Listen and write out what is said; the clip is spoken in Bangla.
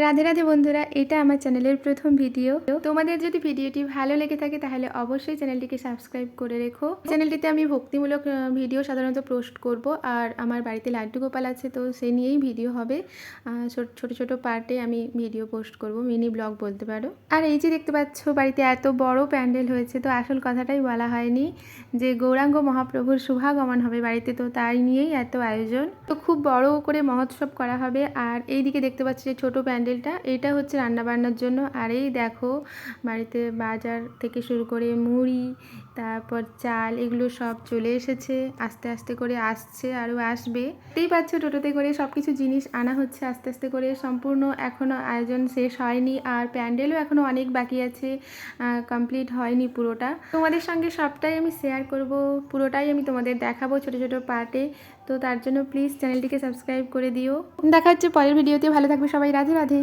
রাধে রাধে বন্ধুরা, এটা আমার চ্যানেলের প্রথম ভিডিও। তোমাদের যদি ভিডিওটি ভালো লেগে থাকে তাহলে অবশ্যই চ্যানেলটিকে সাবস্ক্রাইব করে রেখো। চ্যানেলটিতে আমি ভক্তিমূলক ভিডিও সাধারণত পোস্ট করব, আর আমার বাড়িতে লাড্ডু গোপাল আছে, তো সেই নিয়েই ভিডিও হবে। ছোট ছোট পার্টে আমি ভিডিও পোস্ট করব, মিনি ব্লগ বলতে পারো। আর এই যে দেখতে পাচ্ছ, বাড়িতে এত বড় প্যান্ডেল হয়েছে, তো আসল কথাটাই বলা হয়নি যে গৌরাঙ্গ মহাপ্রভুর শুভাগমন হবে বাড়িতে, তো তাই নিয়েই এত আয়োজন। তো খুব বড় করে মহোৎসব করা হবে। আর এই দিকে দেখতে পাচ্ছি যে ছোট প্যান্ডেলটা, এটা হচ্ছে রান্নাবান্নার জন্য। আর এই দেখো, বাড়িতে বাজার থেকে শুরু করে মুড়ি, তারপর চাল, এগুলো সব চলে এসেছে, আস্তে আস্তে করে আসছে, আরও আসবে। দেখতেই পাচ্ছ টোটোতে করে সব কিছু জিনিস আনা হচ্ছে আস্তে আস্তে করে। সম্পূর্ণ এখনও আয়োজন শেষ হয়নি, আর প্যান্ডেলও এখনও অনেক বাকি আছে, কমপ্লিট হয়নি পুরোটা। তোমাদের সঙ্গে সবটাই আমি শেয়ার করব, পুরোটাই আমি তোমাদের দেখাবো ছোট ছোট পার্টে। তো তার জন্য প্লিজ চ্যানেলটিকে সাবস্ক্রাইব করে দিও। দেখা হচ্ছে পরের ভিডিওতে। ভালো থাকবে সবাই। রাধে রাধে।